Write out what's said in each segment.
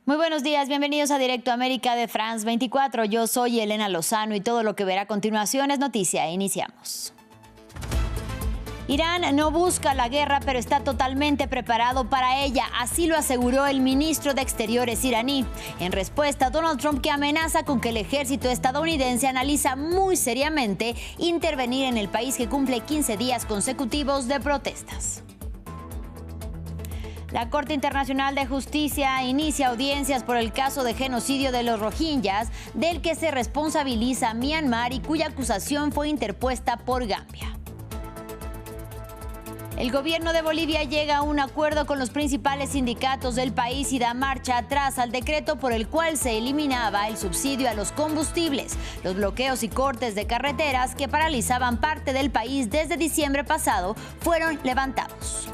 Muy buenos días, bienvenidos a Directo América de France 24. Yo soy Elena Lozano y todo lo que verá a continuación es noticia. Iniciamos. Irán no busca la guerra, pero está totalmente preparado para ella. Así lo aseguró el ministro de Exteriores iraní. En respuesta a Donald Trump, que amenaza con que el ejército estadounidense analiza muy seriamente intervenir en el país que cumple 15 días consecutivos de protestas. La Corte Internacional de Justicia inicia audiencias por el caso de genocidio de los rohingyas, del que se responsabiliza a Myanmar y cuya acusación fue interpuesta por Gambia. El gobierno de Bolivia llega a un acuerdo con los principales sindicatos del país y da marcha atrás al decreto por el cual se eliminaba el subsidio a los combustibles. Los bloqueos y cortes de carreteras que paralizaban parte del país desde diciembre pasado fueron levantados.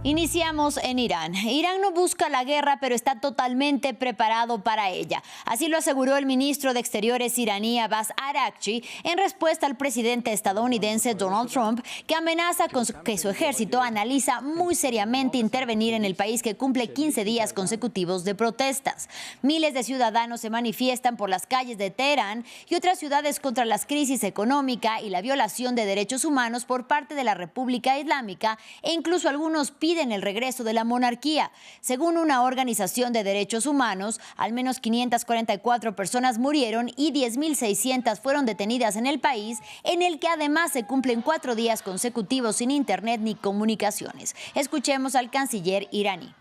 Iniciamos en Irán. Irán no busca la guerra, pero está totalmente preparado para ella. Así lo aseguró el ministro de Exteriores iraní Abbas Araghchi en respuesta al presidente estadounidense Donald Trump, que amenaza con que su ejército analiza muy seriamente intervenir en el país que cumple 15 días consecutivos de protestas. Miles de ciudadanos se manifiestan por las calles de Teherán y otras ciudades contra la crisis económica y la violación de derechos humanos por parte de la República Islámica, e incluso algunos piden el regreso de la monarquía. Según una organización de derechos humanos, al menos 544 personas murieron y 10.600 fueron detenidas en el país, en el que además se cumplen 4 días consecutivos sin internet ni comunicaciones. Escuchemos al canciller iraní.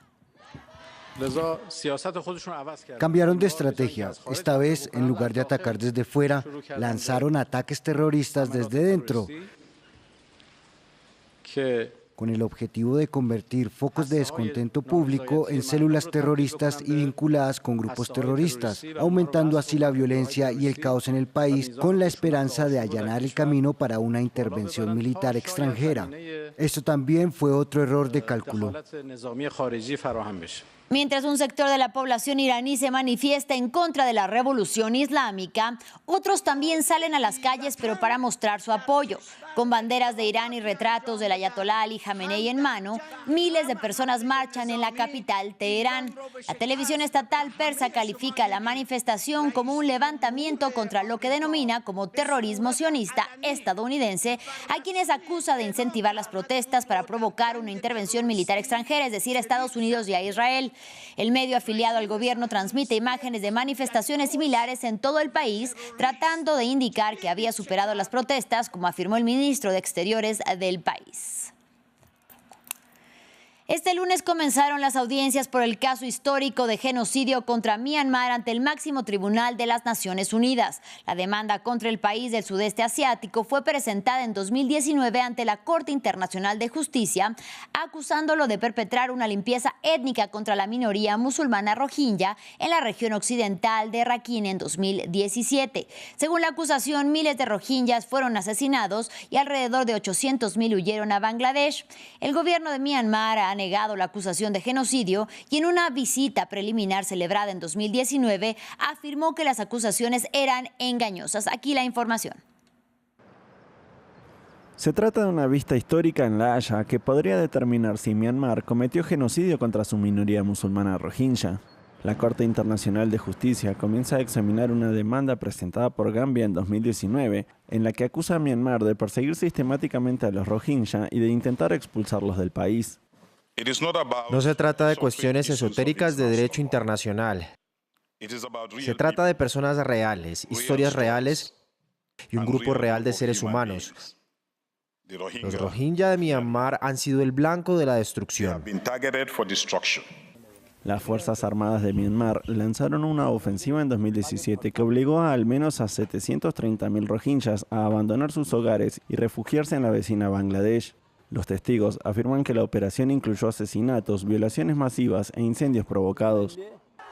Cambiaron de estrategia. Esta vez, en lugar de atacar desde fuera, lanzaron ataques terroristas desde dentro, con el objetivo de convertir focos de descontento público en células terroristas y vinculadas con grupos terroristas, aumentando así la violencia y el caos en el país, con la esperanza de allanar el camino para una intervención militar extranjera. Esto también fue otro error de cálculo. Mientras un sector de la población iraní se manifiesta en contra de la revolución islámica, otros también salen a las calles, pero para mostrar su apoyo. Con banderas de Irán y retratos del ayatolá Ali Jamenei en mano, miles de personas marchan en la capital, Teherán. La televisión estatal persa califica la manifestación como un levantamiento contra lo que denomina como terrorismo sionista estadounidense, a quienes acusa de incentivar las protestas para provocar una intervención militar extranjera, es decir, a Estados Unidos y a Israel. El medio afiliado al gobierno transmite imágenes de manifestaciones similares en todo el país, tratando de indicar que había superado las protestas, como afirmó el ministro de Exteriores del país. Este lunes comenzaron las audiencias por el caso histórico de genocidio contra Myanmar ante el máximo tribunal de las Naciones Unidas. La demanda contra el país del sudeste asiático fue presentada en 2019 ante la Corte Internacional de Justicia, acusándolo de perpetrar una limpieza étnica contra la minoría musulmana rohingya en la región occidental de Rakhine en 2017. Según la acusación, miles de rohingyas fueron asesinados y alrededor de 800.000 huyeron a Bangladesh. El gobierno de Myanmar ha negado la acusación de genocidio y en una visita preliminar celebrada en 2019 afirmó que las acusaciones eran engañosas. Aquí la información. Se trata de una vista histórica en La Haya que podría determinar si Myanmar cometió genocidio contra su minoría musulmana rohingya. La Corte Internacional de Justicia comienza a examinar una demanda presentada por Gambia en 2019, en la que acusa a Myanmar de perseguir sistemáticamente a los rohingya y de intentar expulsarlos del país. No se trata de cuestiones esotéricas de derecho internacional. Se trata de personas reales, historias reales y un grupo real de seres humanos. Los rohingya de Myanmar han sido el blanco de la destrucción. Las Fuerzas Armadas de Myanmar lanzaron una ofensiva en 2017 que obligó a al menos a 730.000 rohingyas a abandonar sus hogares y refugiarse en la vecina Bangladesh. Los testigos afirman que la operación incluyó asesinatos, violaciones masivas e incendios provocados.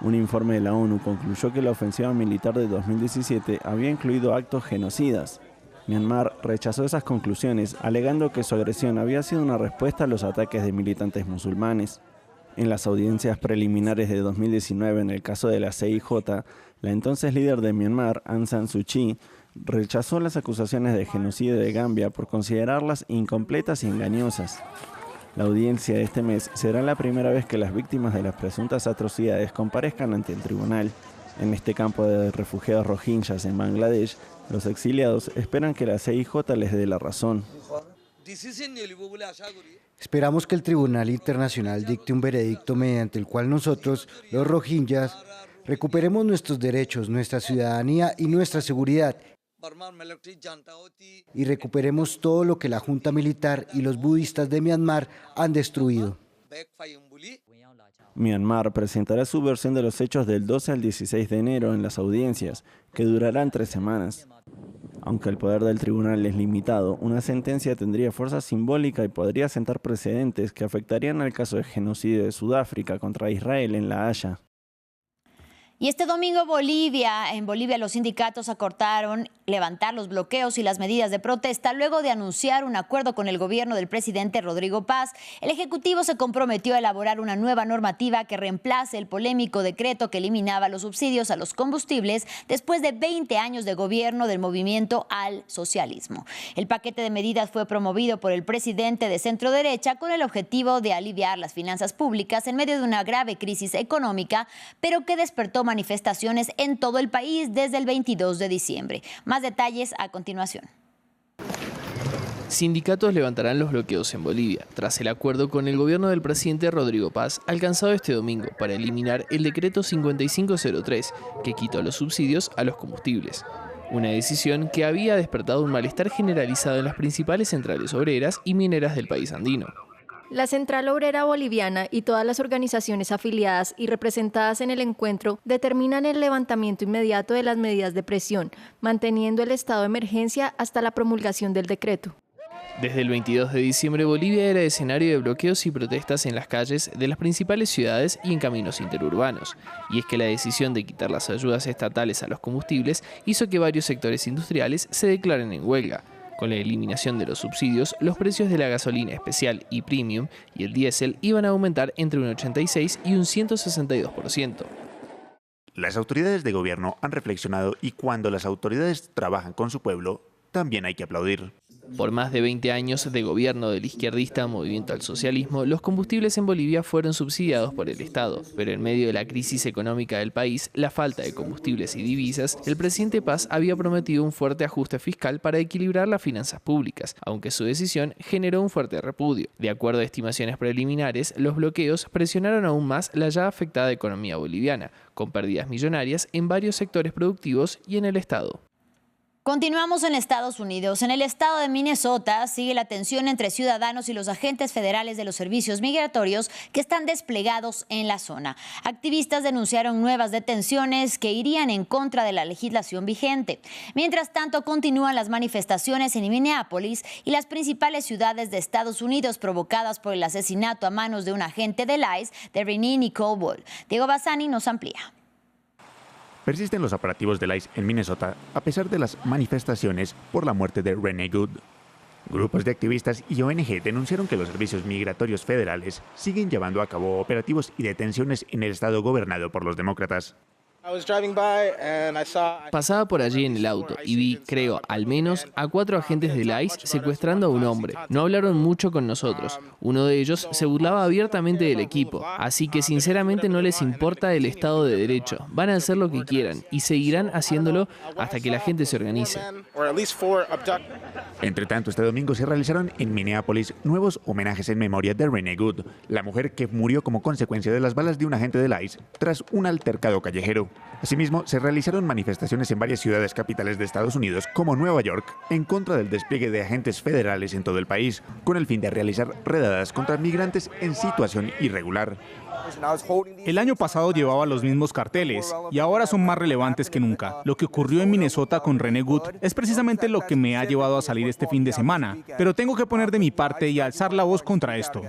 Un informe de la ONU concluyó que la ofensiva militar de 2017 había incluido actos genocidas. Myanmar rechazó esas conclusiones, alegando que su agresión había sido una respuesta a los ataques de militantes musulmanes. En las audiencias preliminares de 2019 en el caso de la CIJ, la entonces líder de Myanmar, Aung San Suu Kyi, rechazó las acusaciones de genocidio de Gambia por considerarlas incompletas y engañosas. La audiencia de este mes será la primera vez que las víctimas de las presuntas atrocidades comparezcan ante el tribunal. En este campo de refugiados rohingyas en Bangladesh, los exiliados esperan que la CIJ les dé la razón. Esperamos que el Tribunal Internacional dicte un veredicto mediante el cual nosotros, los rohingyas, recuperemos nuestros derechos, nuestra ciudadanía y nuestra seguridad, y recuperemos todo lo que la junta militar y los budistas de Myanmar han destruido. Myanmar presentará su versión de los hechos del 12 al 16 de enero en las audiencias, que durarán 3 semanas. Aunque el poder del tribunal es limitado, una sentencia tendría fuerza simbólica y podría sentar precedentes que afectarían al caso de genocidio de Sudáfrica contra Israel en La Haya. Y este domingo en Bolivia los sindicatos acordaron levantar los bloqueos y las medidas de protesta luego de anunciar un acuerdo con el gobierno del presidente Rodrigo Paz. El Ejecutivo se comprometió a elaborar una nueva normativa que reemplace el polémico decreto que eliminaba los subsidios a los combustibles después de 20 años de gobierno del movimiento al socialismo. El paquete de medidas fue promovido por el presidente de centro derecha con el objetivo de aliviar las finanzas públicas en medio de una grave crisis económica, pero que despertó manifestaciones en todo el país desde el 22 de diciembre. Más detalles a continuación. Sindicatos levantarán los bloqueos en Bolivia, tras el acuerdo con el gobierno del presidente Rodrigo Paz, alcanzado este domingo para eliminar el decreto 5503, que quitó los subsidios a los combustibles. Una decisión que había despertado un malestar generalizado en las principales centrales obreras y mineras del país andino. La Central Obrera Boliviana y todas las organizaciones afiliadas y representadas en el encuentro determinan el levantamiento inmediato de las medidas de presión, manteniendo el estado de emergencia hasta la promulgación del decreto. Desde el 22 de diciembre, Bolivia era escenario de bloqueos y protestas en las calles de las principales ciudades y en caminos interurbanos. Y es que la decisión de quitar las ayudas estatales a los combustibles hizo que varios sectores industriales se declaren en huelga. Con la eliminación de los subsidios, los precios de la gasolina especial y premium y el diésel iban a aumentar entre un 86 y un 162%. Las autoridades de gobierno han reflexionado y cuando las autoridades trabajan con su pueblo, también hay que aplaudir. Por más de 20 años de gobierno del izquierdista Movimiento al Socialismo, los combustibles en Bolivia fueron subsidiados por el Estado. Pero en medio de la crisis económica del país, la falta de combustibles y divisas, el presidente Paz había prometido un fuerte ajuste fiscal para equilibrar las finanzas públicas, aunque su decisión generó un fuerte repudio. De acuerdo a estimaciones preliminares, los bloqueos presionaron aún más la ya afectada economía boliviana, con pérdidas millonarias en varios sectores productivos y en el Estado. Continuamos en Estados Unidos. En el estado de Minnesota sigue la tensión entre ciudadanos y los agentes federales de los servicios migratorios que están desplegados en la zona. Activistas denunciaron nuevas detenciones que irían en contra de la legislación vigente. Mientras tanto, continúan las manifestaciones en Minneapolis y las principales ciudades de Estados Unidos provocadas por el asesinato a manos de un agente del ICE, de Renee Nicole Ball. Diego Bassani nos amplía. Persisten los operativos del ICE en Minnesota a pesar de las manifestaciones por la muerte de Renee Good. Grupos de activistas y ONG denunciaron que los servicios migratorios federales siguen llevando a cabo operativos y detenciones en el estado gobernado por los demócratas. Pasaba por allí en el auto y vi, creo, al menos a 4 agentes del ICE secuestrando a un hombre. No hablaron mucho con nosotros. Uno de ellos se burlaba abiertamente del equipo. Así que sinceramente no les importa el Estado de Derecho. Van a hacer lo que quieran y seguirán haciéndolo hasta que la gente se organice. Entre tanto, este domingo se realizaron en Minneapolis nuevos homenajes en memoria de Renee Good, la mujer que murió como consecuencia de las balas de un agente del ICE tras un altercado callejero. Asimismo, se realizaron manifestaciones en varias ciudades capitales de Estados Unidos, como Nueva York, en contra del despliegue de agentes federales en todo el país, con el fin de realizar redadas contra migrantes en situación irregular. El año pasado llevaba los mismos carteles y ahora son más relevantes que nunca. Lo que ocurrió en Minnesota con Renee Good es precisamente lo que me ha llevado a salir este fin de semana, pero tengo que poner de mi parte y alzar la voz contra esto.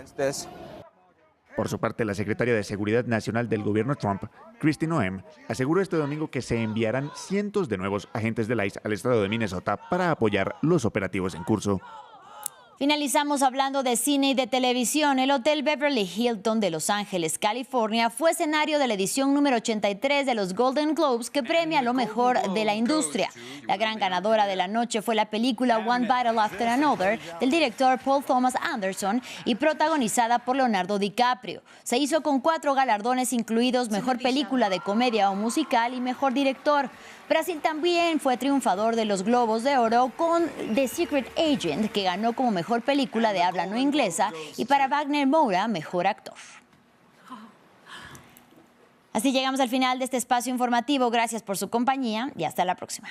Por su parte, la secretaria de Seguridad Nacional del gobierno Trump, Kristi Noem, aseguró este domingo que se enviarán cientos de nuevos agentes del ICE al estado de Minnesota para apoyar los operativos en curso. Finalizamos hablando de cine y de televisión. El Hotel Beverly Hilton de Los Ángeles, California, fue escenario de la edición número 83 de los Golden Globes, que premia lo mejor de la industria. La gran ganadora de la noche fue la película One Battle After Another, del director Paul Thomas Anderson y protagonizada por Leonardo DiCaprio. Se hizo con 4 galardones, incluidos Mejor Película de Comedia o Musical y Mejor Director. Brasil también fue triunfador de los Globos de Oro con The Secret Agent, que ganó como mejor película de habla no inglesa, y para Wagner Moura, mejor actor. Así llegamos al final de este espacio informativo. Gracias por su compañía y hasta la próxima.